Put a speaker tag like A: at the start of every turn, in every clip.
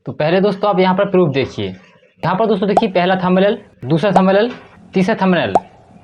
A: तो पहले दोस्तों आप यहाँ पर प्रूफ देखिए। यहाँ पर दोस्तों देखिए पहला थंबनेल, दूसरा थंबनेल, तीसरा थंबनेल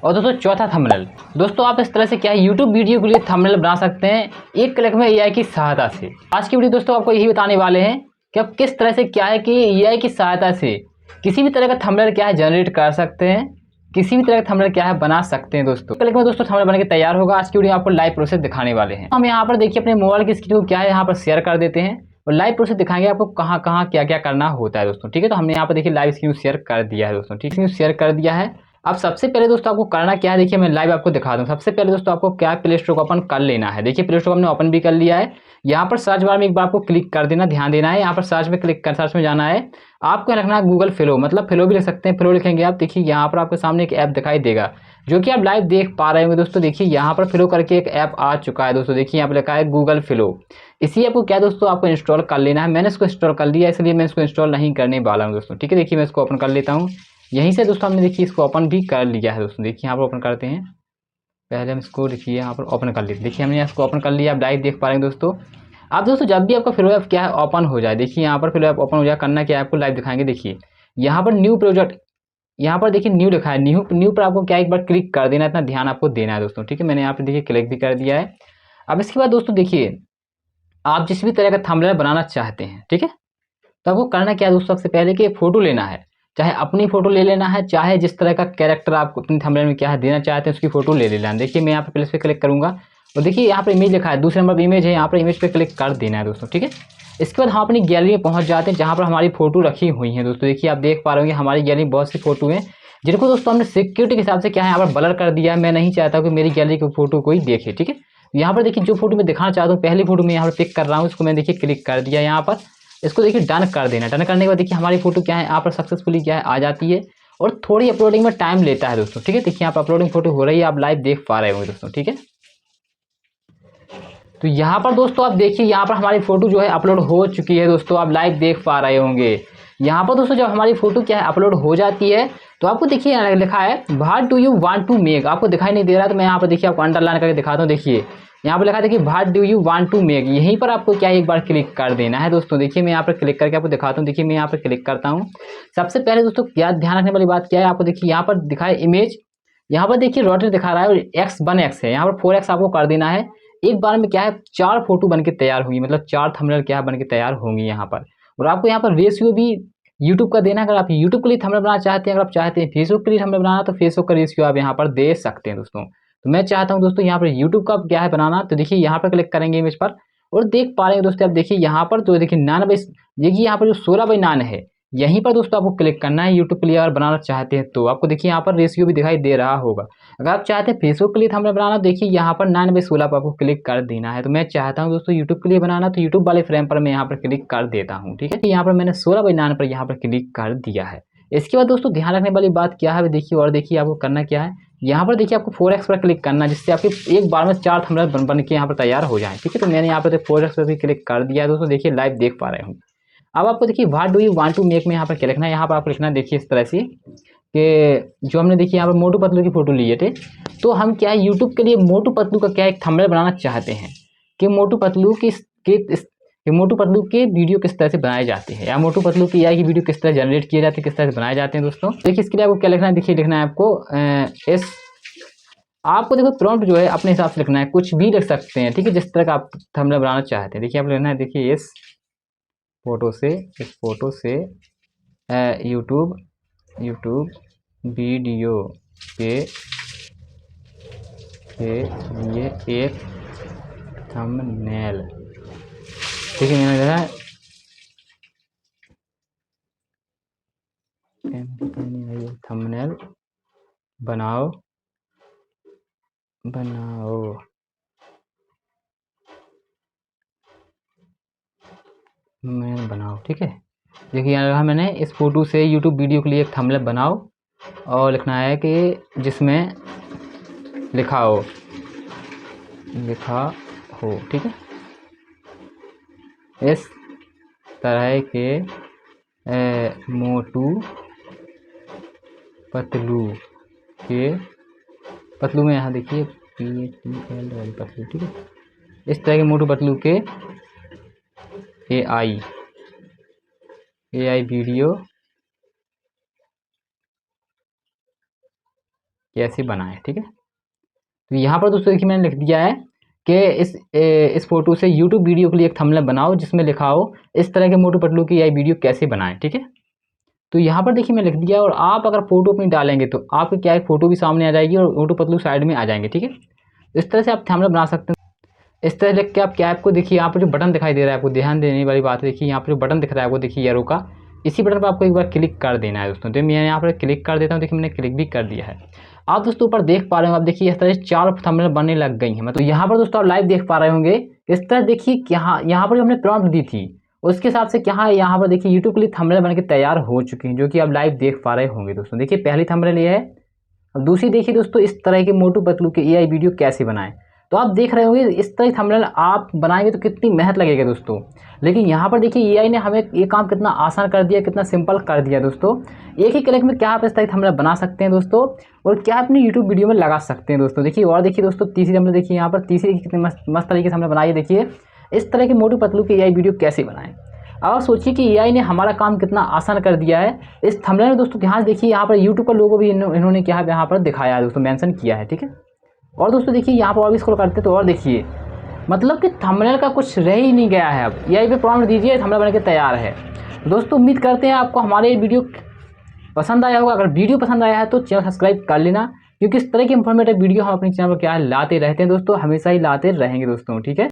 A: और दोस्तों चौथा थंबनेल। दोस्तों आप इस तरह से क्या है यूट्यूब वीडियो के लिए थंबनेल बना सकते हैं एक क्लिक में एआई की सहायता से। आज की वीडियो दोस्तों आपको यही बताने वाले हैं कि आप किस तरह से क्या है कि एआई की सहायता से किसी भी तरह का थंबनेल क्या है जनरेट कर सकते हैं, किसी भी तरह का थंबनेल क्या है बना सकते हैं। दोस्तों क्लिक में दोस्तों थंबनेल बन के तैयार होगा। आज की वीडियो आपको लाइव प्रोसेस दिखाने वाले हैं। हम यहाँ पर देखिए अपने मोबाइल की स्क्रीन को क्या है यहाँ पर शेयर कर देते हैं और लाइव प्रोसेस दिखाएंगे आपको कहाँ कहाँ क्या क्या करना होता है दोस्तों। ठीक है, तो हमने यहाँ पर देखिए लाइव स्क्रीन शेयर कर दिया है दोस्तों। ठीक है, शेयर कर दिया है। अब सबसे पहले दोस्तों आपको करना क्या है, देखिए मैं लाइव आपको दिखा दूं। सबसे पहले दोस्तों आपको क्या है प्ले स्टोर को ओपन कर लेना है। देखिए प्ले स्टोर हमने ओपन भी कर लिया है। यहाँ पर सर्च बार में एक बार आपको क्लिक कर देना, ध्यान देना है। यहाँ पर सर्च में क्लिक कर सर्च में जाना है। आपको रखना है गूगल फ्लो, मतलब फ्लो भी लिख सकते हैं। फ्लो लिखेंगे आप, देखिए यहाँ पर आपके सामने एक ऐप दिखाई देगा जो कि आप लाइव देख पा रहे होंगे दोस्तों। देखिए यहाँ पर फ्लो करके एक ऐप आ चुका है दोस्तों। देखिए यहाँ पर लिखा है गूगल फ्लो। इसी ऐप को क्या दोस्तों आपको इंस्टॉल कर लेना है। मैंने इसको इंस्टॉल कर लिया, इसलिए मैं इसको इंस्टॉल नहीं करने वाला हूँ दोस्तों। ठीक है, देखिए मैं इसको ओपन कर लेता हूँ यहीं से दोस्तों। हमने देखिए इसको ओपन भी कर लिया है दोस्तों। देखिए यहाँ पर ओपन करते हैं। पहले हम इसको देखिए यहाँ पर ओपन कर लेते। देखिए हमने इसको ओपन कर लिया, आप लाइव देख पा रहे हैं दोस्तों। आप दोस्तों जब भी आपका फ्लो ऐप क्या है ओपन हो जाए, देखिए यहाँ पर फ्लो ऐप ओपन हो जाए, करना क्या है आपको लाइव दिखाएंगे। देखिए यहाँ पर न्यू प्रोजेक्ट, यहाँ पर देखिए न्यू लिखा है। न्यू पर आपको क्या एक बार क्लिक कर देना है, इतना ध्यान आपको देना है दोस्तों। ठीक है, मैंने यहाँ पर देखिए क्लिक भी कर दिया है। अब इसके बाद दोस्तों देखिए आप जिस भी तरह का थंबनेल बनाना चाहते हैं, ठीक है, तो आपको करना क्या है दोस्तों, सबसे पहले कि फोटो लेना है। चाहे अपनी फोटो ले लेना है, चाहे जिस तरह का कैरेक्टर आप अपनी थंबनेल में क्या है देना चाहते हैं उसकी फोटो ले लेना है। देखिए मैं यहाँ पे प्लस पे क्लिक करूंगा और देखिए यहाँ पर इमेज लिखा है, दूसरे नंबर पर इमेज है, यहाँ पर इमेज पे क्लिक कर देना है दोस्तों। ठीक है, इसके बाद हम अपनी गैलरी में पहुंच जाते हैं जहाँ पर हमारी फोटो रखी हुई है दोस्तों। देखिए आप देख पा रहे होंगे हमारी गैलरी में बहुत सी फोटो हैं जिनको दोस्तों हमने सिक्योरिटी के हिसाब से क्या है यहाँ पर ब्लर कर दिया है। मैं नहीं चाहता कि मेरी गैलरी की फोटो कोई देखे। ठीक है, यहाँ पर देखिए जो फोटो मैं दिखाना चाहता हूँ, पहली फोटो मैं यहाँ पर पिक कर रहा हूँ, इसको मैं देखिए क्लिक कर दिया यहाँ पर। इसको देखिए डन कर देना। डन करने के बाद देखिए हमारी फोटो क्या है यहाँ पर सक्सेसफुली क्या है आ जाती है और थोड़ी अपलोडिंग में टाइम लेता है दोस्तों। ठीक है, देखिए यहाँ पर अपलोडिंग फोटो हो रही है, आप लाइव देख पा रहे होंगे दोस्तों। ठीक है, तो यहाँ पर दोस्तों आप देखिए यहाँ पर हमारी फोटो जो है अपलोड हो चुकी है दोस्तों, आप लाइव देख पा रहे होंगे। यहाँ पर दोस्तों जब हमारी फोटो क्या है अपलोड हो जाती है तो आपको देखिए लिखा है what do you want to make. आपको दिखाई नहीं दे रहा तो मैं यहाँ पर देखिए आपको अंडरलाइन करके दिखाता हूँ। देखिए यहाँ पर लिखा है देखिए what do you want to make, यहीं पर आपको क्या एक बार क्लिक कर देना है दोस्तों। देखिए मैं यहाँ पर क्लिक करके आपको दिखाता हूँ। देखिए मैं यहाँ पर क्लिक करता हूँ। सबसे पहले दोस्तों क्या ध्यान रखने वाली बात क्या है, आपको देखिए यहाँ पर दिखाए इमेज, यहाँ पर देखिए रोटेट दिखा रहा है और X1X है, यहाँ पर 4X आपको कर देना है। एक बार में क्या है 4 फोटो बन के तैयार होंगी, मतलब 4 थंबनेल क्या बन के तैयार होंगी यहाँ पर। और आपको यहाँ पर रेशियो भी यूट्यूब का देना है। अगर आप यूट्यूब के लिए थंबनेल बनाना चाहते हैं, अगर आप चाहते हैं फेसबुक के लिए थंबनेल बनाना तो फेसबुक का रेशियो आप यहाँ पर दे सकते हैं दोस्तों। तो मैं चाहता हूँ दोस्तों यहाँ पर यूट्यूब का क्या है बनाना, तो देखिए यहाँ पर क्लिक करेंगे इमेज पर और देख पा रहे हैं दोस्तों। आप देखिए यहाँ पर तो देखिए 9 बाई, देखिए यहाँ पर जो 16:9 है, यहीं पर दोस्तों आपको क्लिक करना है। यूट्यूब के लिए अगर बनाना चाहते हैं तो आपको देखिए यहाँ पर रेशियो भी दिखाई दे रहा होगा। अगर आप चाहते हैं फेसबुक के लिए थंबनेल बनाना, देखिए यहाँ पर 9:16 पर आपको क्लिक कर देना है। तो मैं चाहता हूँ दोस्तों यूट्यूब के लिए बनाना, तो यूट्यूब वाले फ्रेम पर मैं यहाँ पर क्लिक कर देता हूँ। ठीक है, यहाँ पर मैंने 16:9 पर यहाँ पर क्लिक कर दिया है। इसके बाद दोस्तों ध्यान रखने वाली बात क्या है, देखिए और देखिए आपको करना क्या है, यहाँ पर देखिए आपको 4X पर क्लिक करना है जिससे आपके एक बार में 4 थंबनेल बन के यहाँ पर तैयार हो जाए। ठीक है, तो मैंने यहाँ पर 4X पर भी क्लिक कर दिया है दोस्तों। देखिए लाइव देख पा रहे हूँ। अब आपको देखिए what do you want to make में यहाँ पर क्या लिखना है, यहाँ पर आपको लिखना है देखिए इस तरह से कि जो हमने देखिए यहाँ पर मोटू पतलू की फोटो लिए थे, तो हम क्या है यूट्यूब के लिए मोटू पतलू का क्या एक थंबनेल बनाना चाहते हैं कि मोटू पतलू कि मोटू पतलू के वीडियो किस तरह से बनाए जाते हैं, या मोटू पतलू की एआई की वीडियो किस तरह जनरेट किए जाते हैं, किस तरह से बनाए जाते हैं दोस्तों। देखिए इसके लिए आपको क्या लिखना है, देखिए लिखना है आपको आपको देखो प्रॉम्प्ट जो है अपने हिसाब से लिखना है, कुछ भी लिख सकते हैं। ठीक है, जिस तरह का आप थंबनेल बनाना चाहते हैं। देखिए आप लिखना है देखिए इस फोटो से यूट्यूब वीडियो के लिए एक थंबनेल। ठीक है, मैंने लिखा है थंबनेल बनाओ मैं बनाओ। ठीक है, देखिए यहाँ रहा मैंने इस फोटो से यूट्यूब वीडियो के लिए एक थंबनेल बनाओ और लिखना है कि जिसमें लिखा हो। ठीक है, इस तरह के मोटू पतलू में यहाँ देखिए PATL पतलू। ठीक है, इस तरह के मोटू पतलू के AI AI वीडियो कैसे बनाएं। ठीक है, तो यहाँ पर दोस्तों देखिए मैंने लिख दिया है कि इस फोटो से यूट्यूब वीडियो के लिए एक थंबनेल बनाओ जिसमें लिखा हो इस तरह के मोटू पतलू की AI वीडियो कैसे बनाएं। ठीक है, तो यहाँ पर देखिए मैं लिख दिया, और आप अगर फोटो अपनी डालेंगे तो आपके क्या है, फोटो भी सामने आ जाएगी और मोटू पतलू साइड में आ जाएंगे। ठीक है, इस तरह से आप थंबनेल बना सकते हैं। इस तरह लिख के आप कैप को देखिए, यहाँ पर जो बटन दिखाई दे रहा है आपको, ध्यान देने वाली बात है, देखिए यहाँ पर जो बटन दिख रहा है आपको, देखिए एरो का, इसी बटन पर आपको एक बार क्लिक कर देना है दोस्तों। तो मैं यहाँ पर क्लिक कर देता हूँ, देखिए मैंने क्लिक भी कर दिया है। आप दोस्तों ऊपर देख पा रहे हो, आप देखिए इस तरह से 4 थंबनेल बनने लग गई हैं। मतलब यहाँ पर दोस्तों आप लाइव देख पा रहे होंगे, इस तरह देखिए यहाँ पर जो हमने प्रॉम्प्ट दी थी उसके हिसाब से क्या है, यहाँ पर देखिए यूट्यूब के लिए थंबनेल बन के तैयार हो चुकी हैं, जो कि आप लाइव देख पा रहे होंगे दोस्तों। देखिए पहली थंबनेल ये है, और दूसरी देखिए दोस्तों इस तरह के मोटू पतलू के AI वीडियो कैसे बनाएं। तो आप देख रहे होंगे इस तरह थंबनेल आप बनाएंगे तो कितनी मेहनत लगेगी दोस्तों, लेकिन यहाँ पर देखिए AI ने हमें ये काम कितना आसान कर दिया, कितना सिंपल कर दिया दोस्तों। एक ही क्लिक में क्या आप इस तरह थंबनेल बना सकते हैं दोस्तों, और क्या अपनी यूट्यूब वीडियो में लगा सकते हैं दोस्तों। देखिए और देखिए दोस्तों तीसरी थंबनेल देखिए, यहाँ पर तीसरी कितनी मस्त तरीके से हमने बनाई। देखिए इस तरह के मोटू पतलू के AI वीडियो कैसे बनाएं। अब सोचिए कि AI ने हमारा काम कितना आसान कर दिया है। इस थंबनेल में दोस्तों ध्यान देखिए, यहाँ पर यूट्यूब का लोगो भी इन्होंने क्या है यहाँ पर दिखाया है दोस्तों, मेंशन किया है। ठीक है, और दोस्तों देखिए यहाँ पर और भी स्क्रॉल करते तो और देखिए, मतलब कि थंबनेल का कुछ रह ही नहीं गया है। अब AI पे प्रॉम्प्ट दीजिए, थंबनेल बन के तैयार है। दोस्तों उम्मीद करते हैं आपको हमारे वीडियो पसंद आया होगा। अगर वीडियो पसंद आया है तो चैनल सब्सक्राइब कर लेना, क्योंकि इस तरह की इंफॉर्मेटिव वीडियो हम अपने चैनल पर क्या है लाते रहते हैं दोस्तों, हमेशा ही लाते रहेंगे दोस्तों। ठीक है।